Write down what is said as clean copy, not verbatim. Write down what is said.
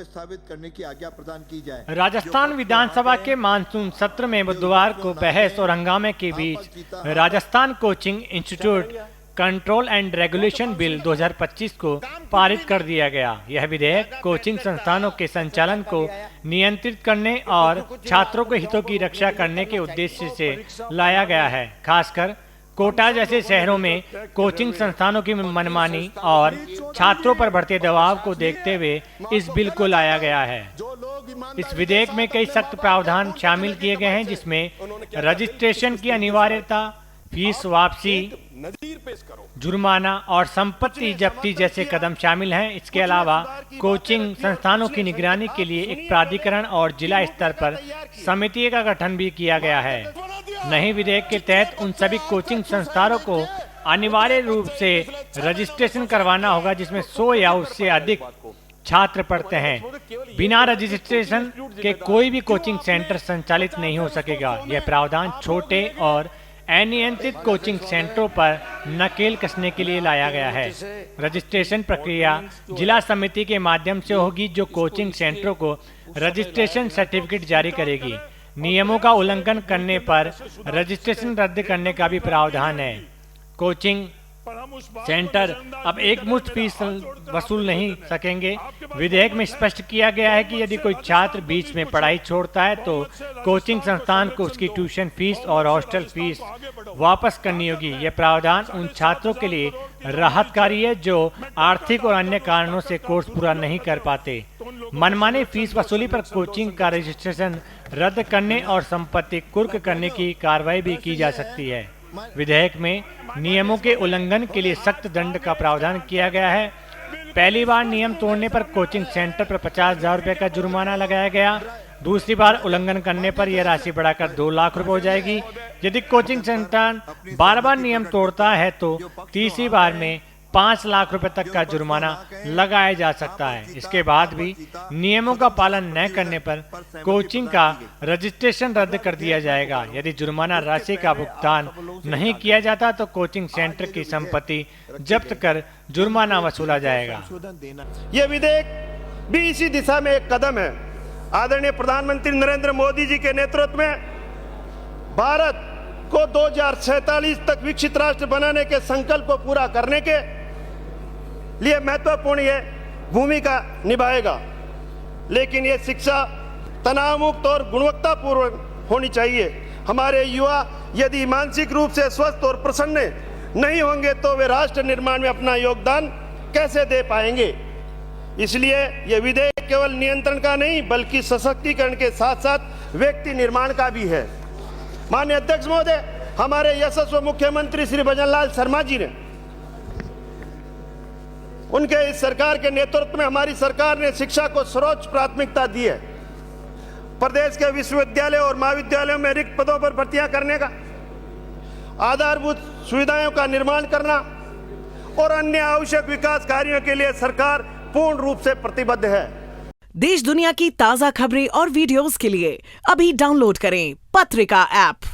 स्थापित करने की आज्ञा प्रदान की जाए। राजस्थान विधानसभा के मानसून सत्र में बुधवार को बहस और हंगामे के बीच Rajasthan coaching institute control and regulation bill 2025 को पारित कर दिया गया। यह विधेयक कोचिंग संस्थानों के संचालन को नियंत्रित करने और छात्रों के हितों की रक्षा करने के उद्देश्य से लाया गया है। खासकर कोटा जैसे शहरों में कोचिंग संस्थानों की मनमानी और छात्रों पर बढ़ते दबाव को देखते हुए इस बिल को लाया गया है। इस विधेयक में कई सख्त प्रावधान शामिल किए गए हैं, जिसमें रजिस्ट्रेशन की अनिवार्यता, फीस वापसी, जुर्माना और संपत्ति जब्ती जैसे कदम शामिल हैं। इसके अलावा कोचिंग संस्थानों की निगरानी के लिए एक प्राधिकरण और जिला स्तर पर समिति का गठन भी किया गया है। नए विधेयक के तहत उन सभी कोचिंग संस्थानों को अनिवार्य रूप से रजिस्ट्रेशन करवाना होगा जिसमें 100 या उससे अधिक छात्र पढ़ते हैं। बिना रजिस्ट्रेशन के कोई भी कोचिंग सेंटर संचालित नहीं हो सकेगा। यह प्रावधान छोटे और अनियंत्रित कोचिंग सेंटरों पर नकेल कसने के लिए लाया गया है। रजिस्ट्रेशन प्रक्रिया जिला समिति के माध्यम से होगी, जो कोचिंग सेंटरों को रजिस्ट्रेशन सर्टिफिकेट जारी करेगी। नियमों का उल्लंघन करने पर रजिस्ट्रेशन रद्द करने का भी प्रावधान है। कोचिंग सेंटर अब एक मुश्त फीस वसूल नहीं सकेंगे। विधेयक में स्पष्ट किया गया है कि यदि कोई छात्र बीच में पढ़ाई छोड़ता है तो कोचिंग संस्थान को उसकी ट्यूशन फीस और हॉस्टल फीस वापस करनी होगी। यह प्रावधान उन छात्रों के लिए राहतकारी है जो आर्थिक और अन्य कारणों से कोर्स पूरा नहीं कर पाते। मनमानी फीस वसूली पर कोचिंग का रजिस्ट्रेशन रद्द करने और संपत्ति कुर्क करने की कार्रवाई भी की जा सकती है। विधेयक में नियमों के उल्लंघन के लिए सख्त दंड का प्रावधान किया गया है। पहली बार नियम तोड़ने पर कोचिंग सेंटर पर 50,000 रुपये का जुर्माना लगाया गया। दूसरी बार उल्लंघन करने पर यह राशि बढ़ाकर 2 लाख रुपए हो जाएगी। यदि कोचिंग सेंटर बार-बार नियम तोड़ता है तो तीसरी बार में 5 लाख रुपए तक का जुर्माना लगाया जा सकता है। इसके बाद भी नियमों का पालन न करने पर कोचिंग का रजिस्ट्रेशन रद्द कर दिया जाएगा। यदि जुर्माना राशि का भुगतान नहीं किया जाता तो कोचिंग सेंटर की संपत्ति जब्त कर जुर्माना वसूला जाएगा। यह विधेयक भी इसी दिशा में एक कदम है। आदरणीय प्रधानमंत्री नरेंद्र मोदी जी के नेतृत्व में भारत को 2047 तक विकसित राष्ट्र बनाने के संकल्प को पूरा करने के लिए महत्वपूर्ण ये भूमिका निभाएगा। लेकिन ये शिक्षा तनाव मुक्त और गुणवत्तापूर्ण होनी चाहिए। हमारे युवा यदि मानसिक रूप से स्वस्थ और प्रसन्न नहीं होंगे तो वे राष्ट्र निर्माण में अपना योगदान कैसे दे पाएंगे। इसलिए यह विधेयक केवल नियंत्रण का नहीं बल्कि सशक्तिकरण के साथ साथ व्यक्ति निर्माण का भी है। माननीय अध्यक्ष महोदय, हमारे यशस्वी मुख्यमंत्री श्री भजनलाल शर्मा जी ने उनके इस सरकार के नेतृत्व में हमारी सरकार ने शिक्षा को सर्वोच्च प्राथमिकता दी है। प्रदेश के विश्वविद्यालय और महाविद्यालयों में रिक्त पदों पर भर्तियां करने का, आधारभूत सुविधाओं का निर्माण करना और अन्य आवश्यक विकास कार्यों के लिए सरकार पूर्ण रूप से प्रतिबद्ध है। देश दुनिया की ताजा खबरें और वीडियोस के लिए अभी डाउनलोड करें पत्रिका ऐप।